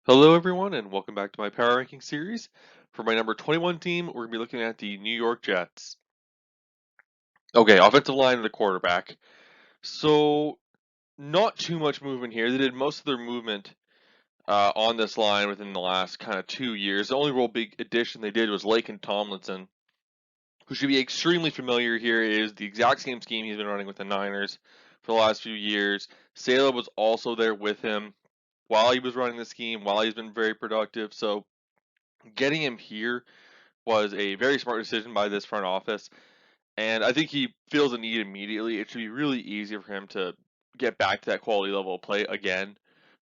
Hello, everyone, and welcome back to my power ranking series. For my number 21 team, we're going to be looking at the New York Jets. Okay, offensive line and the quarterback. So, not too much movement here. They did most of their movement on this line within the last kind of 2 years. The only real big addition they did was Laken Tomlinson, who should be extremely familiar here. Is the exact same scheme he's been running with the Niners for the last few years. Sala was also there with him while he was running the scheme, while he's been very productive. So, getting him here was a very smart decision by this front office, and I think he feels a need immediately. It should be really easy for him to get back to that quality level of play again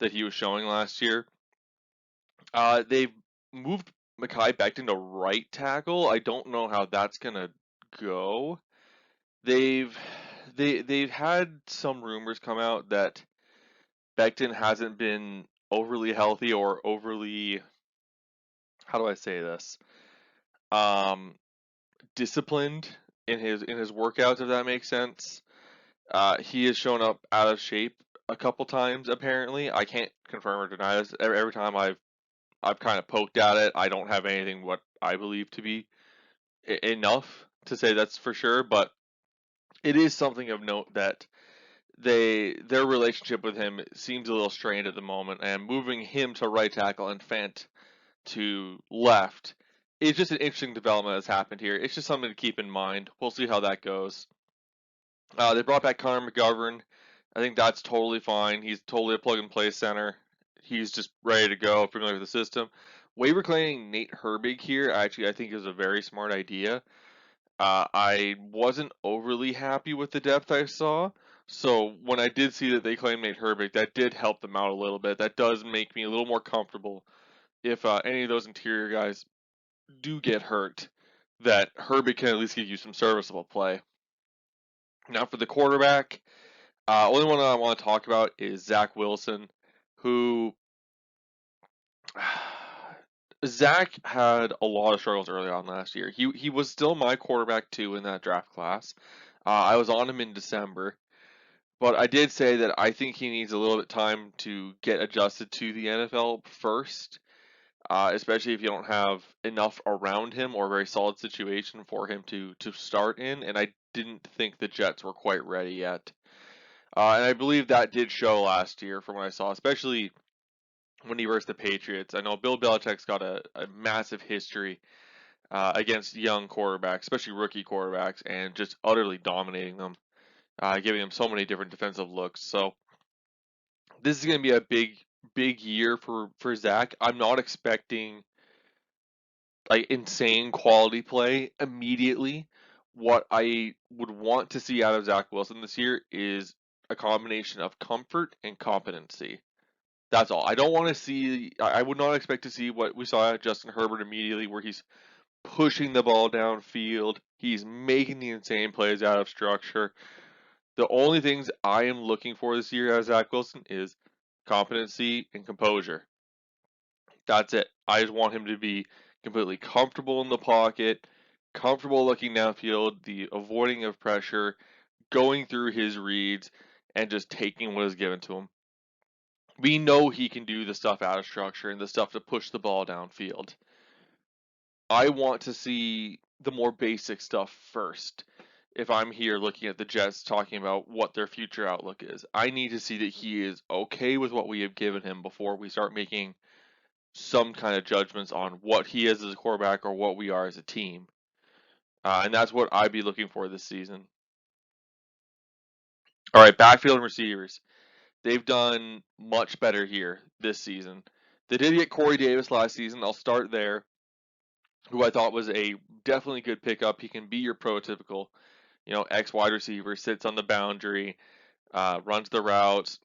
that he was showing last year. They've moved Mekhi Becton to right tackle. I don't know how that's gonna go. They've they've had some rumors come out that Becton hasn't been overly healthy or overly, how do I say this? Um, Disciplined in his workouts, if that makes sense. He has shown up out of shape a couple times apparently. I can't confirm or deny this. Every time I've kind of poked at it, I don't have anything what I believe to be enough to say that's for sure, but it is something of note that their relationship with him seems a little strained at the moment, and moving him to right tackle and Fant to left is just an interesting development that's happened here. It's just something to keep in mind. We'll see how that goes. They brought back Connor McGovern. I think that's totally fine. He's totally a plug-and-play center. He's just ready to go, familiar with the system. Waiver claiming Nate Herbig here, actually, I think is a very smart idea. I wasn't overly happy with the depth I saw, so when I did see that they claimed Nate Herbig, that did help them out a little bit. That does make me a little more comfortable if any of those interior guys do get hurt, that Herbig can at least give you some serviceable play. Now for the quarterback, only one I want to talk about is Zach Wilson, who Zach had a lot of struggles early on last year. He was still my quarterback too in that draft class. I was on him in December, but I did say that I think he needs a little bit time to get adjusted to the NFL first, especially if you don't have enough around him or a very solid situation for him to start in. And I didn't think the Jets were quite ready yet. And I believe that did show last year from what I saw, especially when he versed the Patriots. I know Bill Belichick's got a massive history against young quarterbacks, especially rookie quarterbacks, and just utterly dominating them, giving them so many different defensive looks. So this is going to be a big year for Zach. I'm not expecting like insane quality play immediately. What I would want to see out of Zach Wilson this year is a combination of comfort and competency. That's all. I don't want to see. I would not expect to see what we saw at Justin Herbert immediately, where he's pushing the ball downfield. He's making the insane plays out of structure. The only things I am looking for this year as Zach Wilson is competency and composure. That's it. I just want him to be completely comfortable in the pocket, comfortable looking downfield, the avoiding of pressure, going through his reads, and just taking what is given to him. We know he can do the stuff out of structure and the stuff to push the ball downfield. I want to see the more basic stuff first. If I'm here looking at the Jets talking about what their future outlook is, I need to see that he is okay with what we have given him before we start making some kind of judgments on what he is as a quarterback or what we are as a team. And that's what I'd be looking for this season. All right, backfield and receivers. They've done much better here this season. They did get Corey Davis last season. I'll start there, who I thought was a definitely good pickup. He can be your prototypical, X wide receiver, sits on the boundary, runs the routes,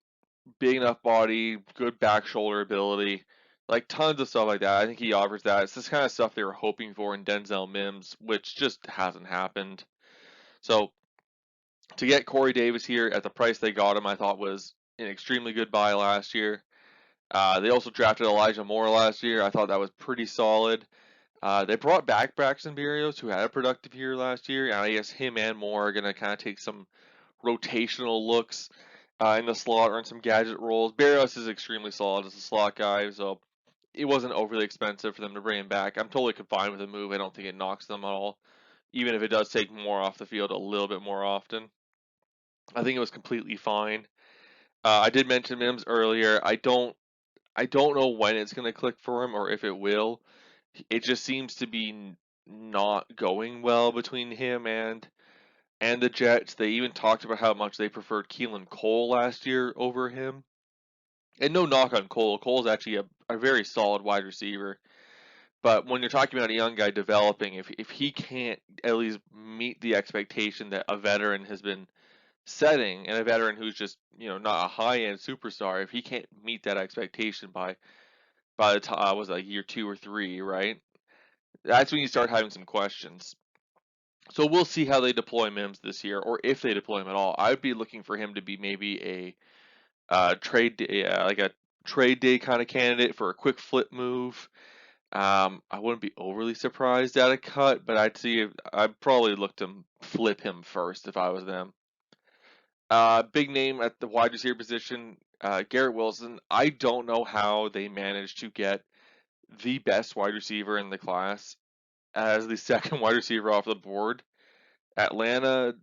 big enough body, good back shoulder ability, like tons of stuff like that. I think he offers that. It's this kind of stuff they were hoping for in Denzel Mims, which just hasn't happened. So to get Corey Davis here at the price they got him, I thought was an extremely good buy last year. They also drafted Elijah Moore last year. I thought that was pretty solid. They brought back Braxton Berrios, who had a productive year last year, and I guess him and Moore are going to kind of take some rotational looks in the slot, earn some gadget roles. Berrios is extremely solid as a slot guy, so it wasn't overly expensive for them to bring him back. I'm totally fine with the move. I don't think it knocks them at all, even if it does take more off the field a little bit more often. I think it was completely fine. I did mention Mims earlier. I don't know when it's going to click for him or if it will. It just seems to be not going well between him and the Jets. They even talked about how much they preferred Keelan Cole last year over him. And no knock on Cole. Cole's actually a very solid wide receiver. But when you're talking about a young guy developing, if he can't at least meet the expectation that a veteran has been setting, and a veteran who's just not a high end superstar, if he can't meet that expectation by the time was it like year 2 or 3, right? That's when you start having some questions. So we'll see how they deploy Mims this year, or if they deploy him at all. I'd be looking for him to be maybe a trade day, like a trade day kind of candidate for a quick flip move. I wouldn't be overly surprised at a cut, but I'd probably look to flip him first if I was them. Big name at the wide receiver position, Garrett Wilson. I don't know how they managed to get the best wide receiver in the class as the second wide receiver off the board. Atlanta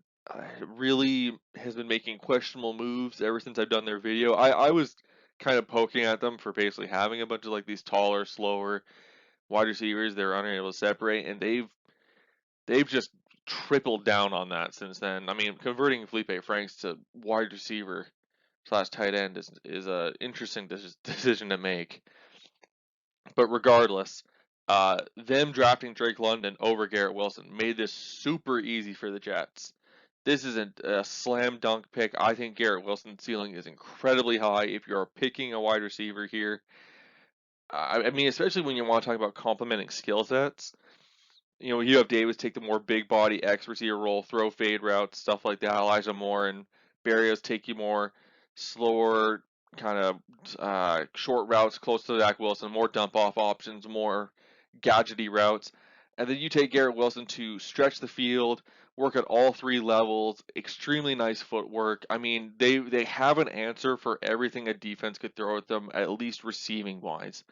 really has been making questionable moves ever since I've done their video. I was kind of poking at them for basically having a bunch of like these taller, slower wide receivers they're unable to separate, and they've just tripled down on that since then. I mean, converting Felipe Franks to wide receiver slash tight end is a interesting decision to make. But regardless, them drafting Drake London over Garrett Wilson made this super easy for the Jets. This isn't a slam dunk pick. I think Garrett Wilson's ceiling is incredibly high if you're picking a wide receiver here. I mean, especially when you want to talk about complementing skill sets. You have Davis take the more big body X receiver role, throw fade routes, stuff like that. Elijah Moore and Barrios take you more slower, kind of short routes close to Zach Wilson, more dump off options, more gadgety routes. And then you take Garrett Wilson to stretch the field, work at all three levels, extremely nice footwork. I mean, they have an answer for everything a defense could throw at them, at least receiving wise,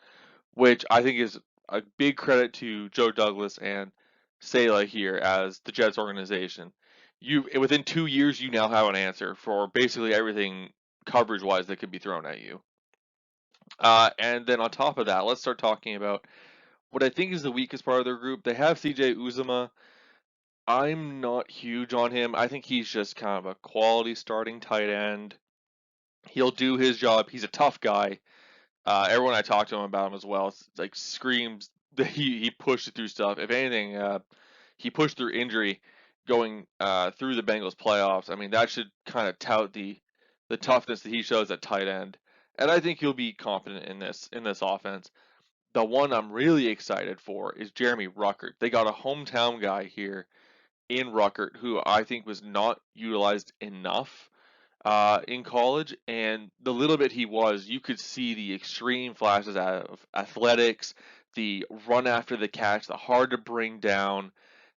which I think is a big credit to Joe Douglas and Sala here as the Jets organization. Within 2 years, you now have an answer for basically everything coverage wise that could be thrown at you. And then on top of that, let's start talking about what I think is the weakest part of their group. They have CJ Uzama. I'm not huge on him. I think he's just kind of a quality starting tight end. He'll do his job. He's a tough guy. Everyone I talked to him about him as well, like screams that he pushed through stuff. If anything, he pushed through injury going through the Bengals playoffs. I mean, that should kind of tout the toughness that he shows at tight end, and I think he'll be confident in this offense. The one I'm really excited for is Jeremy Ruckert. They got a hometown guy here in Ruckert who I think was not utilized enough in college, and the little bit he was, you could see the extreme flashes of athletics, the run after the catch, the hard to bring down.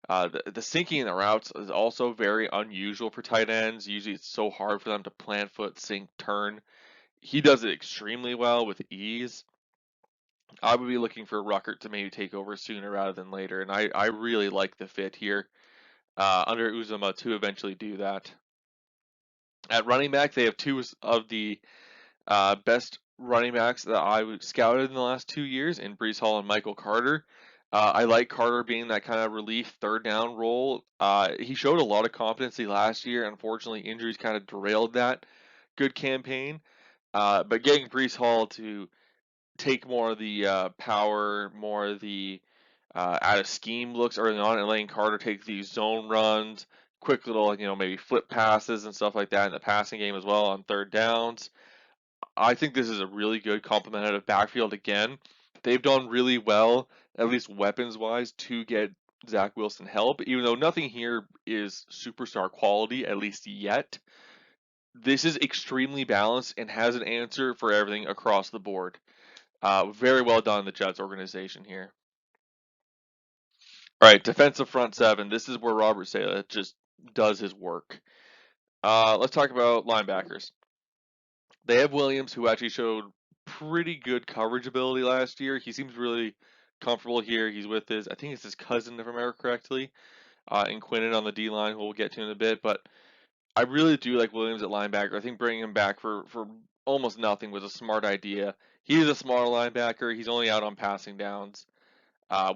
The sinking in the routes is also very unusual for tight ends. Usually it's so hard for them to plant foot, sink, turn. He does it extremely well with ease. I would be looking for Ruckert to maybe take over sooner rather than later, and I really like the fit here under Uzama to eventually do that. At running back, they have two of the best running backs that I scouted in the last 2 years in Brees Hall and Michael Carter. I like Carter being that kind of relief third down role. He showed a lot of competency last year. Unfortunately, injuries kind of derailed that good campaign. But getting Brees Hall to take more of the power, more of the out of scheme looks early on, and letting Carter take these zone runs, quick little, maybe flip passes and stuff like that in the passing game as well on third downs. I think this is a really good complementary backfield again. They've done really well, at least weapons wise, to get Zach Wilson help, even though nothing here is superstar quality, at least yet. This is extremely balanced and has an answer for everything across the board. Very well done, the Jets organization here. All right, defensive front seven. This is where Robert Saleh just does his work. Let's talk about linebackers. They have Williams, who actually showed pretty good coverage ability last year. He seems really comfortable here. He's with I think it's his cousin, if I remember correctly, and Quinnen on the D line, who we'll get to in a bit. But I really do like Williams at linebacker. I think bringing him back for almost nothing was a smart idea. He's a small linebacker. He's only out on passing downs,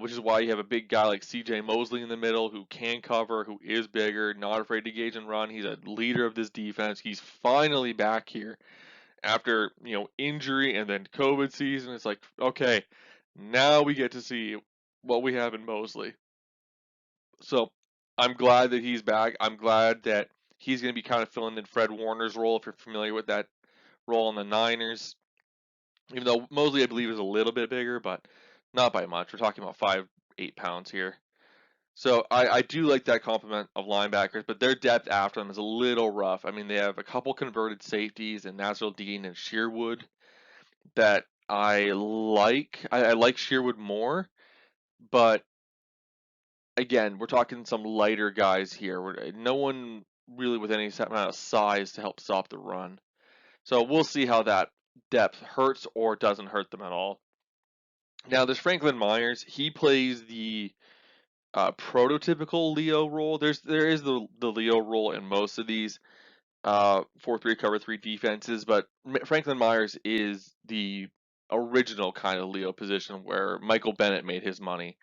which is why you have a big guy like C.J. Mosley in the middle who can cover, who is bigger, not afraid to gauge and run. He's a leader of this defense. He's finally back here after injury and then COVID season. It's like, okay, now we get to see what we have in Mosley. So I'm glad that he's back. I'm glad that he's going to be kind of filling in Fred Warner's role, if you're familiar with that role in the Niners. Even though Mosley, I believe, is a little bit bigger, but not by much. We're talking about 5, 8 pounds here. So I do like that complement of linebackers, but their depth after them is a little rough. I mean, they have a couple converted safeties in Nazrul Dean and Shearwood that I like. I like Shearwood more, but again, we're talking some lighter guys here. No one really with any amount of size to help stop the run. So we'll see how that depth hurts or doesn't hurt them at all. Now, there's Franklin Myers. He plays the prototypical Leo role. There is the Leo role in most of these 4-3 cover 3 defenses, but Franklin Myers is the original kind of Leo position where Michael Bennett made his money.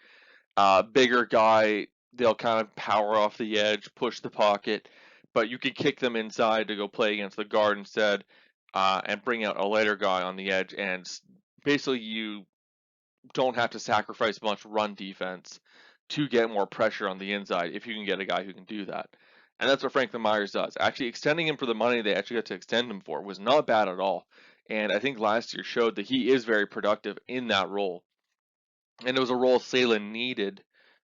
Bigger guy, they'll kind of power off the edge, push the pocket, but you can kick them inside to go play against the guard instead, and bring out a lighter guy on the edge, and basically you don't have to sacrifice much run defense to get more pressure on the inside if you can get a guy who can do that. And that's what Franklin Myers does. Actually, extending him for the money they actually got to extend him for was not bad at all. And I think last year showed that he is very productive in that role. And it was a role Salem needed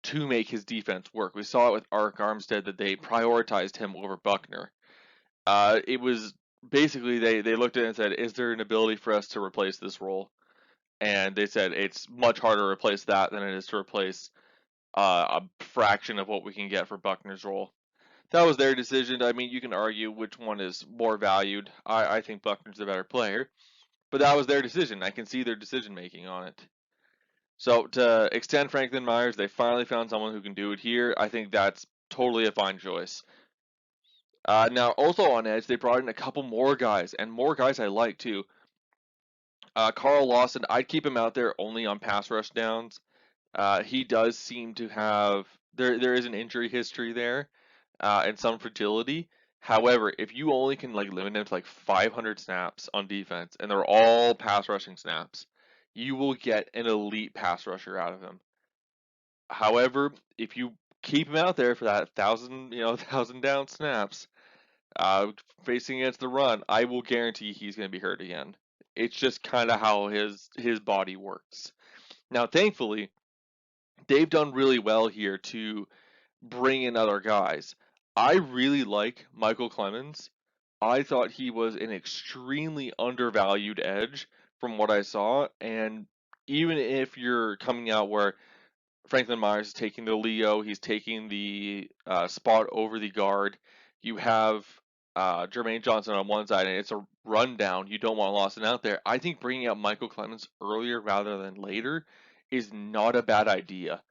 to make his defense work. We saw it with Ark Armstead that they prioritized him over Buckner. It was basically they looked at it and said, is there an ability for us to replace this role? And they said it's much harder to replace that than it is to replace a fraction of what we can get for Buckner's role. That was their decision. I mean, you can argue which one is more valued. I think Buckner's the better player, but that was their decision. I can see their decision making on it. So to extend Franklin Myers, they finally found someone who can do it here. I think that's totally a fine choice. Now, also on edge, they brought in a couple more guys, and more guys I like too. Carl Lawson, I'd keep him out there only on pass rush downs. He does seem to have there is an injury history there, and some fragility. However, if you only can like limit him to like 500 snaps on defense, and they're all pass rushing snaps, you will get an elite pass rusher out of him. However, if you keep him out there for that thousand down snaps, facing against the run, I will guarantee he's going to be hurt again. It's just kind of how his body works. Now, thankfully, they've done really well here to bring in other guys. I really like Michael Clemens. I thought he was an extremely undervalued edge from what I saw, and even if you're coming out where Franklin Myers is taking the Leo, he's taking the spot over the guard. You have Jermaine Johnson on one side, and it's a rundown. You don't want Lawson out there. I think bringing out Michael Clemens earlier rather than later is not a bad idea.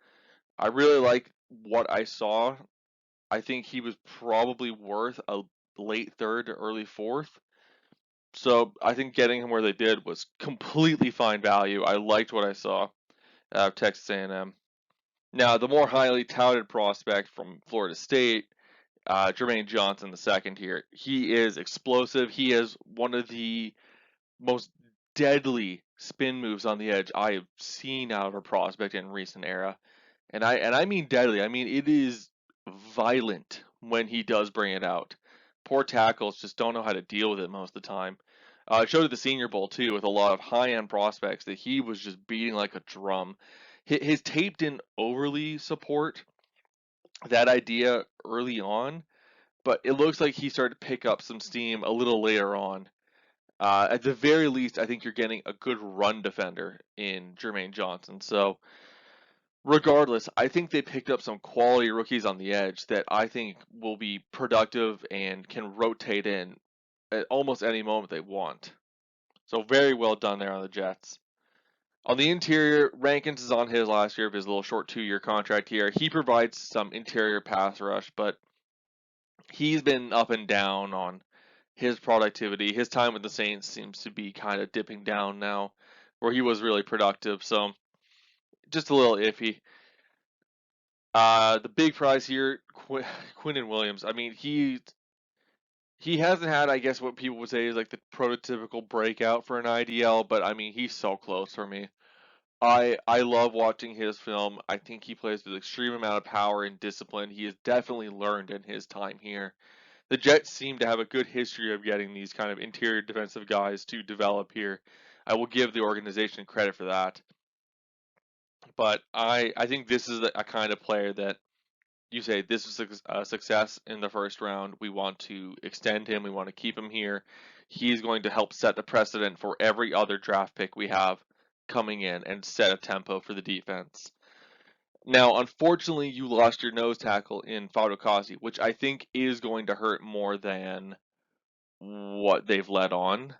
I really like what I saw. I think he was probably worth a late third to early fourth. So I think getting him where they did was completely fine value. I liked what I saw out of Texas A&M. Now, the more highly touted prospect from Florida State, Jermaine Johnson, the second here, he is explosive. He is one of the most deadly spin moves on the edge I have seen out of a prospect in recent era. And I mean deadly. I mean it is violent when he does bring it out. Poor tackles just don't know how to deal with it most of the time. It showed at the Senior Bowl too, with a lot of high-end prospects that he was just beating like a drum. His tape didn't overly support that idea early on, but it looks like he started to pick up some steam a little later on. At the very least, I think you're getting a good run defender in Jermaine Johnson. So regardless, I think they picked up some quality rookies on the edge that I think will be productive and can rotate in at almost any moment they want. So very well done there on the Jets. On the interior, Rankins is on his last year of his little short 2-year contract here. He provides some interior pass rush, but he's been up and down on his productivity. His time with the Saints seems to be kind of dipping down now, where he was really productive. So just a little iffy. The big prize here, Quinnen Williams. I mean, he hasn't had, I guess, what people would say is like the prototypical breakout for an IDL, but I mean, he's so close for me. I love watching his film. I think he plays with extreme amount of power and discipline. He has definitely learned in his time here. The Jets seem to have a good history of getting these kind of interior defensive guys to develop here. I will give the organization credit for that. But I think this is a kind of player that you say this is a success in the first round. We want to extend him. We want to keep him here. He's going to help set the precedent for every other draft pick we have coming in and set a tempo for the defense. Now, unfortunately, you lost your nose tackle in Fatukasi, which I think is going to hurt more than what they've let on.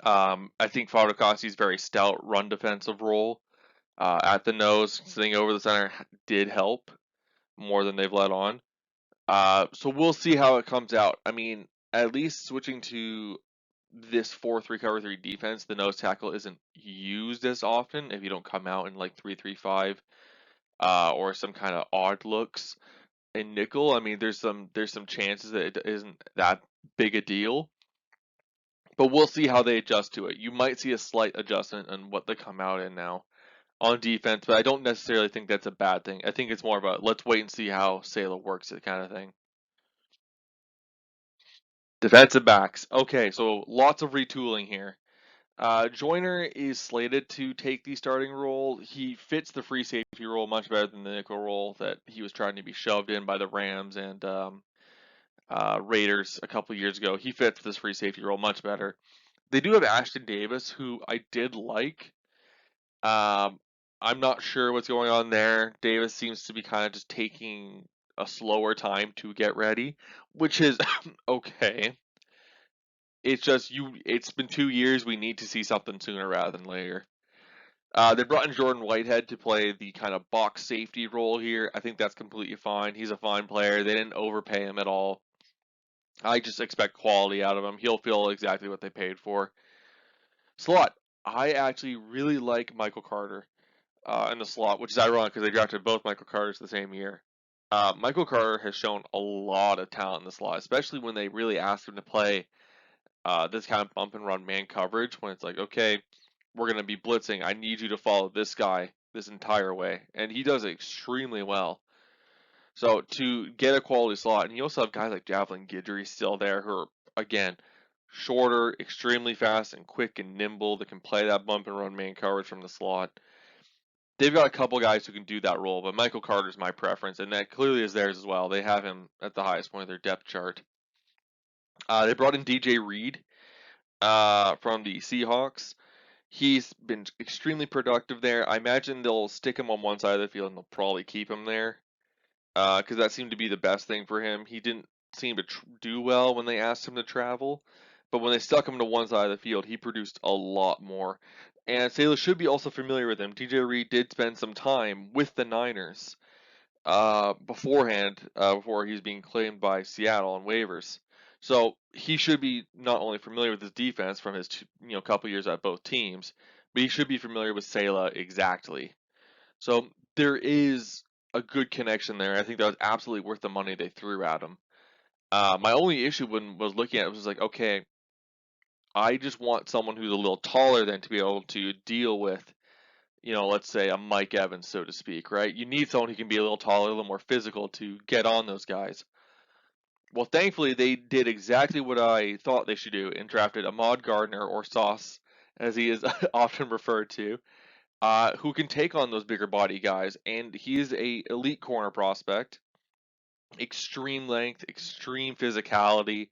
I think Fatukasi's very stout run defensive role at the nose, sitting over the center, did help more than they've let on. So we'll see how it comes out. I mean, at least switching to this 4-3 cover 3 defense, the nose tackle isn't used as often if you don't come out in like 3-3-5 or some kind of odd looks in nickel. I mean, there's some chances that it isn't that big a deal, but we'll see how they adjust to it. You might see a slight adjustment on what they come out in now on defense, but I don't necessarily think that's a bad thing. I think it's more about let's wait and see how Salah works it kind of thing. Defensive backs. Okay, so lots of retooling here. Joyner is slated to take the starting role. He fits the free safety role much better than the nickel role that he was trying to be shoved in by the Rams and Raiders a couple years ago. He fits this free safety role much better. They do have Ashton Davis, who I did like. Um, I'm not sure what's going on there. Davis seems to be kind of just taking a slower time to get ready, which is okay. It's just it's been 2 years. We need to see something sooner rather than later. They brought in Jordan Whitehead to play the kind of box safety role here. I think that's completely fine. He's a fine player. They didn't overpay him at all. I just expect quality out of him. He'll feel exactly what they paid for. Slot. I actually really like Michael Carter in the slot, which is ironic because they drafted both Michael Carters the same year. Michael Carter has shown a lot of talent in the slot, especially when they really asked him to play this kind of bump and run man coverage when it's like, okay, we're going to be blitzing. I need you to follow this guy this entire way. And he does it extremely well. So to get a quality slot, and you also have guys like Javelin Guidry still there who are, again, shorter, extremely fast and quick and nimble that can play that bump and run man coverage from the slot. They've got a couple guys who can do that role, but Michael Carter's my preference, and that clearly is theirs as well. They have him at the highest point of their depth chart. They brought in DJ Reed from the Seahawks. He's been extremely productive there. I imagine they'll stick him on one side of the field and they'll probably keep him there because that seemed to be the best thing for him. He didn't seem to do well when they asked him to travel, but when they stuck him to one side of the field, he produced a lot more. And Salah should be also familiar with him. DJ Reed did spend some time with the Niners beforehand, before he's being claimed by Seattle on waivers. So he should be not only familiar with his defense from his couple years at both teams, but he should be familiar with Salah exactly. So there is a good connection there. I think that was absolutely worth the money they threw at him. My only issue when was looking at it was like, okay, I just want someone who's a little taller than to be able to deal with, let's say a Mike Evans, so to speak, right? You need someone who can be a little taller, a little more physical to get on those guys. Well, thankfully, they did exactly what I thought they should do and drafted Ahmad Gardner, or Sauce, as he is often referred to, who can take on those bigger body guys. And he is a elite corner prospect, extreme length, extreme physicality.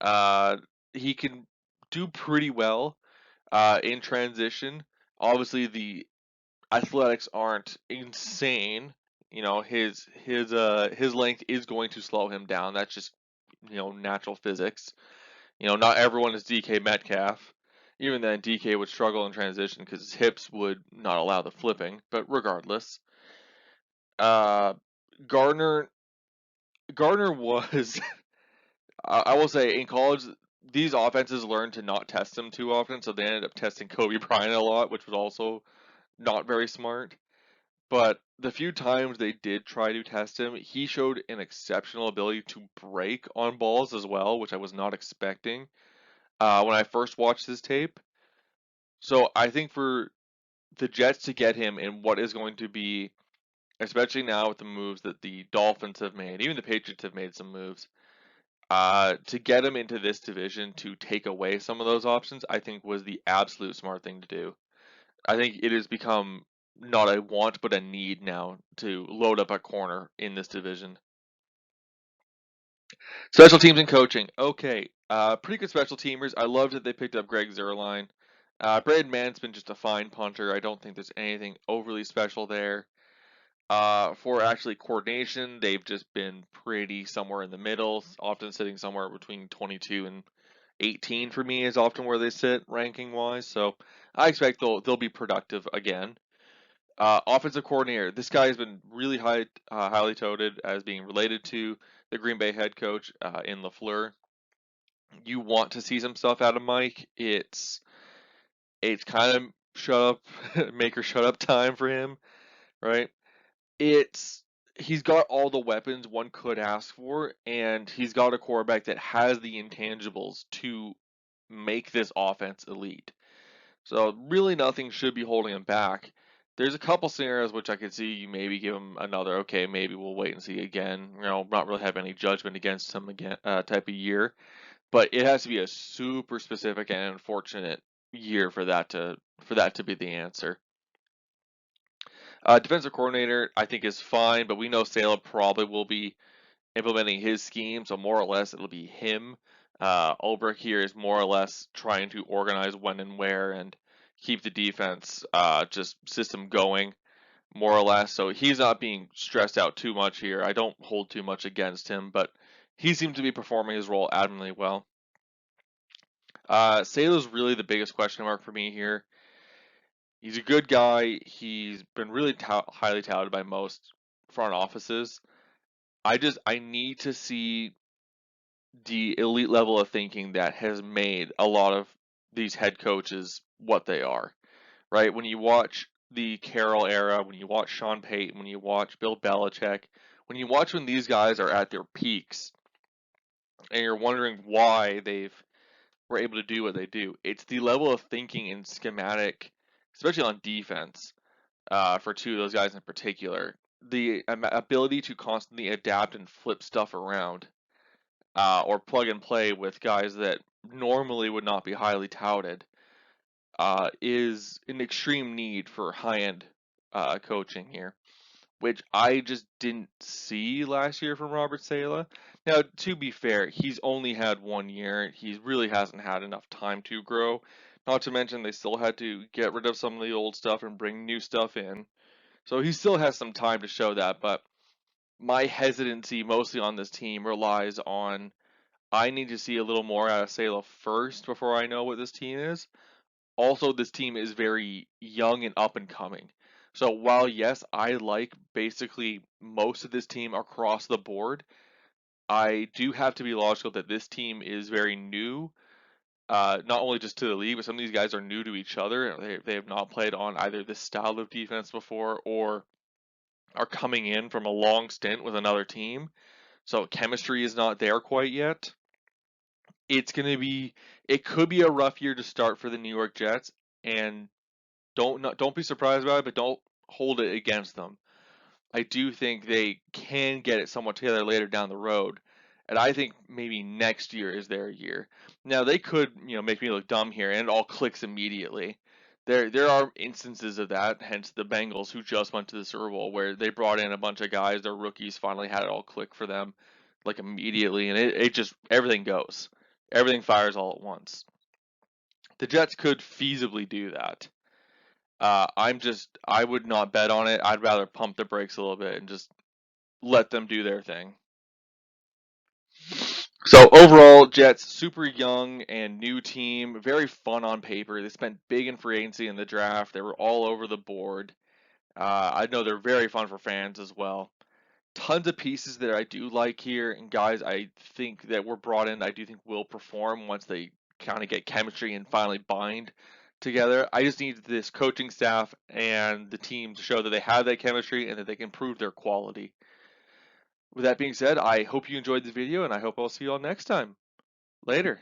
Uh, he can do pretty well in transition. Obviously, the athletics aren't insane. His length is going to slow him down. That's just natural physics. Not everyone is DK Metcalf. Even then, DK would struggle in transition because his hips would not allow the flipping. But regardless, uh, Gardner Gardner was I will say in college these offenses learned to not test him too often, so they ended up testing Kobe Bryant a lot, which was also not very smart. But the few times they did try to test him, he showed an exceptional ability to break on balls as well, which I was not expecting when I first watched this tape. So I think for the Jets to get him in what is going to be, especially now with the moves that the Dolphins have made, even the Patriots have made some moves, to get him into this division to take away some of those options, I think was the absolute smart thing to do. I think it has become not a want but a need now to load up a corner in this division. Special teams and coaching. Okay, pretty good special teamers. I love that they picked up Greg Zerline. Braden Mann's been just a fine punter. I don't think there's anything overly special there. For actually coordination, they've just been pretty somewhere in the middle, often sitting somewhere between 22 and 18 for me is often where they sit ranking wise. So I expect they'll be productive again. Offensive coordinator. This guy has been really highly touted as being related to the Green Bay head coach in LaFleur. You want to see some stuff out of Mike. It's kind of shut up, make or shut up time for him, right? It's he's got all the weapons one could ask for, and he's got a quarterback that has the intangibles to make this offense elite. So really nothing should be holding him back. There's a couple scenarios which I could see you maybe give him another, okay, maybe we'll wait and see again. Not really have any judgment against him again type of year. But it has to be a super specific and unfortunate year for that to be the answer. Defensive coordinator, I think, is fine, but we know Saleh probably will be implementing his scheme, so more or less it'll be him. Ulbrich here is more or less trying to organize when and where and keep the defense just system going, more or less. So he's not being stressed out too much here. I don't hold too much against him, but he seems to be performing his role admirably well. Saleh's really the biggest question mark for me here. He's a good guy. He's been really highly touted by most front offices. I need to see the elite level of thinking that has made a lot of these head coaches what they are, right? When you watch the Carroll era, when you watch Sean Payton, when you watch Bill Belichick, when you watch when these guys are at their peaks, and you're wondering why they've were able to do what they do, it's the level of thinking and schematic, especially on defense, for two of those guys in particular. The ability to constantly adapt and flip stuff around or plug and play with guys that normally would not be highly touted is an extreme need for high-end coaching here, which I just didn't see last year from Robert Saleh. Now, to be fair, he's only had 1 year. He really hasn't had enough time to grow. Not to mention they still had to get rid of some of the old stuff and bring new stuff in. So he still has some time to show that, but my hesitancy mostly on this team relies on I need to see a little more out of Saleh first before I know what this team is. Also, this team is very young and up and coming. So while yes, I like basically most of this team across the board, I do have to be logical that this team is very new, not only just to the league, but some of these guys are new to each other. They have not played on either this style of defense before or are coming in from a long stint with another team. So chemistry is not there quite yet. It's going to be it could be a rough year to start for the New York Jets, and don't be surprised about it, but don't hold it against them. I do think they can get it somewhat together later down the road, and I think maybe next year is their year. Now they could, make me look dumb here, and it all clicks immediately. There are instances of that, hence the Bengals who just went to the Super Bowl where they brought in a bunch of guys, their rookies finally had it all click for them, like immediately, and it just everything goes, everything fires all at once. The Jets could feasibly do that. I would not bet on it. I'd rather pump the brakes a little bit and just let them do their thing. So overall, Jets super young and new team, very fun on paper. They spent big in free agency in the draft. They were all over the board. I know they're very fun for fans as well. Tons of pieces that I do like here, and guys I think that were brought in, I do think will perform once they kind of get chemistry and finally bind together. I just need this coaching staff and the team to show that they have that chemistry and that they can prove their quality. With that being said, I hope you enjoyed the video, and I hope I'll see you all next time. Later.